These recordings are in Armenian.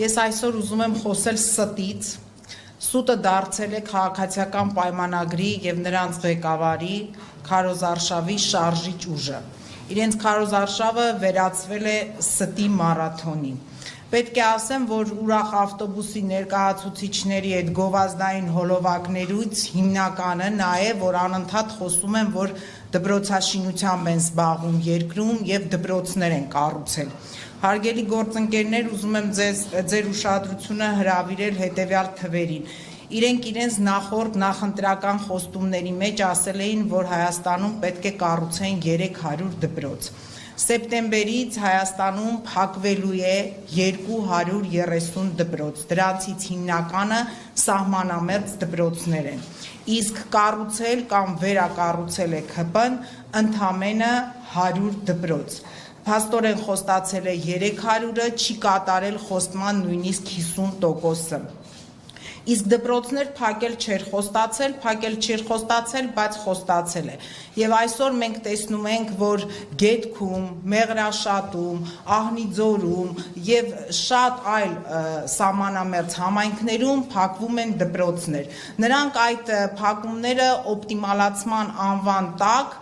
Ես այսօր ուզում եմ խոսել ստից, սուտը դարձել է քաղաքացիական պայմանագրի և նրանց ղեկավարի քարոզարշավի շարժիչ ուժը։ Իրենց քարոզարշավը վերածվել է ստի մարաթոնի։ Պետք է ասեմ, որ ուրախ ավտոբուսի ներկայացուցիչների այդ գովազդային հոլովակներից հիմնականը նա է, որ անընդհատ խոսում են, որ դպրոցաշինությամբ են զբաղվում երկրում և դպրոցներ են կառուցել։ Հարգելի գործընկերներ, ուզում եմ ձեր ուշադրությունը հրավիրել հետևյալ թվերին։ Իրենք իրենց նախորդ նախընտրական խոստումների մեջ ասել էին, որ Հայաստանում պետք է կառուցեն 300 դպրոց։ Սեպտեմբերից Հայաստանում փակվելու է 230 դպրոց, դրանցից հիմնականը սահմանամերձ դպրոցներ են։ Իսկ կառուցել կամ վերակառուցել է ՔՊ-ն ընդամենը 100 դպրոց։ Փաստորեն խոստացել է 300-ը, չի կատարել խոստման նույնիսկ 50%-ը։ Իսկ դպրոցներ փակել չէր խոստացել, բայց խոստացել է։ Եվ այսօր մենք տեսնում ենք, որ Գետքում, Մեղրաշատում, Ահնիձորում և շատ այլ սահմանամերձ համայնքներում փակվում են դպրոցներ։ Նրանք այդ փակումները օպտիմալացման անվան տակ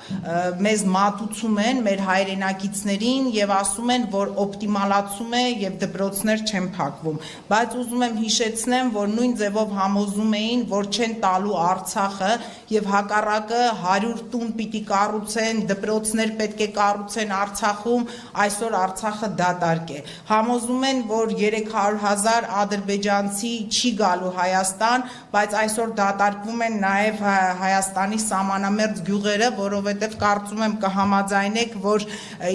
մեզ մատուցում են, մեր հայրենակիցներին և ասում են, որ օպտիմալացում է և դպրոցներ չեն փակվում։ Բայց ուզում եմ հիշեցնեմ, որ նույն ձևով համոզում էին, որ չեն տալու Արցախը և հակառակը 100 տուն պիտի կառուցեն, դպրոցներ պետք է կառուցեն Արցախում, այսօր Արցախը դատարկ է։ Համոզում են, որ 300,000 ադրբեջանցի չի գալու Հայաստան, բայց այսօր դատարկվում են նաև Հայաստանի սահմանամերձ գյուղերը, որովհետև կարծում եմ կհամաձայնեք, որ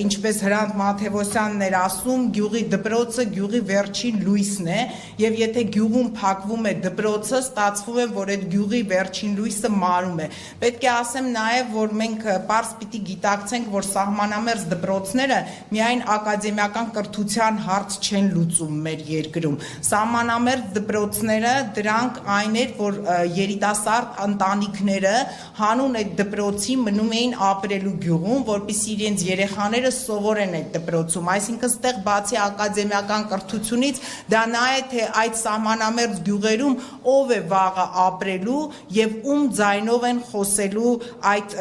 ինչպես Հրանտ Մաթևոսյանն էր ասում, գյուղի դպրոցը գյուղի վերջին լույսն է, և եթե գյուղում փակվում է դպրոցը, ստացվում է, որ այդ գյուղի վերջին լույսը մարում է։ Պետք է ասեմ նաև, որ մենք պարզ պիտի գիտակցենք, որ սահմանամերձ դպրոցները միայն ակադեմիական կրթության հարց չեն լուծում մեր երկրում։ Սահմանամերձ դպրոցները դրանք այն էր, որ երիտասարդ ընտանիքները հանուն այդ դպրոցի մնում էին ապրելու գյուղում, որպեսզի իրենց երեխաները սովորեն այդ դպրոցում։ Այսինքն ստեղ բացի ակադեմիական կրթությունից, դա նա է, թե այդ սահմանամերձ գյուղերում ով է վաղը ապրելու և ում ձայնով են խոսելու այդ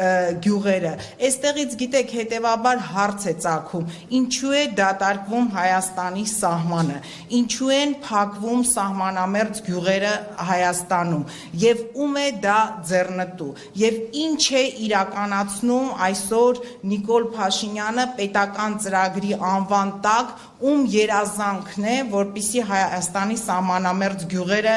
գյուղերը։ Այստեղից գիտեք հետևաբար հարց է ծագում, ինչու է դատարկվում Հայաստանի սահմանը, ինչու են փակվում սահմանամերձ գյուղերը Հայաստանում և ում է դա ձեռնտու և ինչ է իրականացնում այսօր Նիկոլ Փաշինյանը պետական ծրագրի անվան տակ, ում երազանքն է, որպեսզի Հայաստանի սահմանամերձ գյուղերը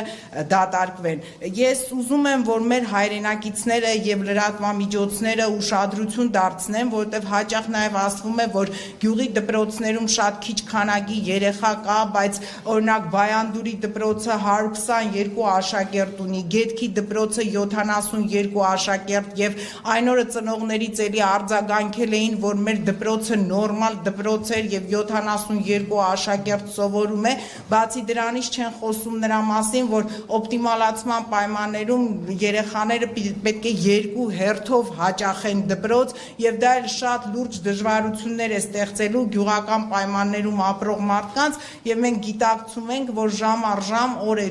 դատարկվեն։ Ես ուզում եմ, որ մեր հայրենակիցները և լրատվամիջոցները ուշադրություն դարձնեն, որովհետև հաճախ նաև ասվում է, որ գյուղի դպրոցներում շատ քիչ քանակի երեխա կա, բայց օրինակ Բայանդուրի դպրոցը 122 աշակերտ ունի, Գետքի դպրոցը 72 աշակերտ և այն օրը ծնողներից էլի արձագանքել էին, որ մեր դպրոցը նորմալ դպրոց էր և 72 աշակերտ սովորում է, բացի դրանից չեն խոսում նրա մասին, որ օպտիմալացման պայմաններում երեխաները պետք է 2 հերթով հաճախեն դպրոց և դա էլ շատ լուրջ դժվարություններ է ստեղծելու գյուղական պայմաններում ապրող մարդկանց և մենք գիտակցում ենք, որ ժամ առ ժամ, օր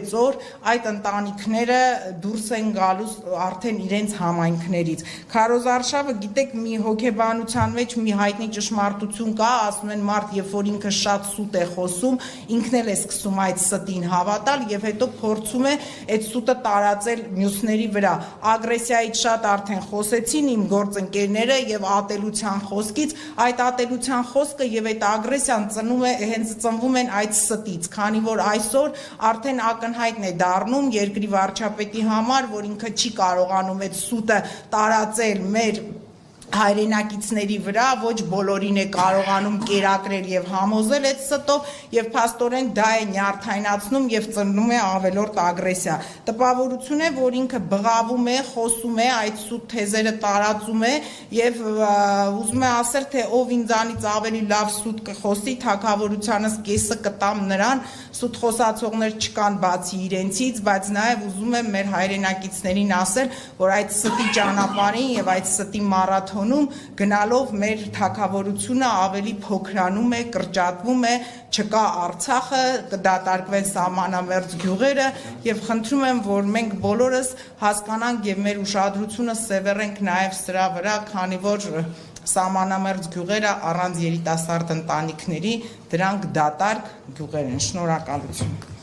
այդ ընտանիքները դուրս են գալու արդեն իրենց համայնքներից։ Քարոզարշավը գիտեք մի հոգեբանության մեջ մի հայտնի ճշմարտություն կա, ասում են մարդ, երբ որ ինքը շատ սուտ է խոսում, ինքն էլ է սկսում այդ ստին հավատալ և հետո փորձում է այդ սուտը տարածել մյուսների վրա։ Ագրեսիայից շատ արդեն խոսեցին իմ գործընկերները և ատելության խոսքից, այդ ատելության խոսքը և այդ ագրեսիան հենց ծնվում են այդ ստից, քանի որ այսօր արդեն ակնհայտ է դառնում երկրի վարչապետի համար, որ ինքը չի կարողանում այդ սուտը տարածել մեր հայրենակիցների վրա, ոչ բոլորին է կարողանում կերակրել և համոզել այդ ստով և փաստորեն դա է նյարդայնացնում և ծննում է ավելորդ ագրեսիա։ Տպավորություն է, որ ինքը բղավում է, խոսում է, այդ սուտ թեզերը տարածում է և ուզում է ասել, թե ով ինձանից ավելի լավ սուտ կխոսի, թագավորությանս կեսը կտամ նրան, սուտ խոսացողներ չկան բացի իրենցից, բայց նաև ուզում եմ մեր հայրենակիցներին ասել, որ այդ ստի ճանապարհին և այդ ստի մարաթոնին փոխանցում, գնալով մեր թագավորությունը ավելի փոքրանում է, կրճատվում է, չկա Արցախը, կդատարկվեն սահմանամերձ գյուղերը եւ խնդրում եմ, որ մենք բոլորս հասկանանք եւ մեր ուշադրությունը սևեռենք նաեւ սրա վրա, քանի որ սահմանամերձ գյուղերը առանց երիտասարդ ընտանիքների դրանք դատարկ գյուղեր են։ Շնորհակալություն։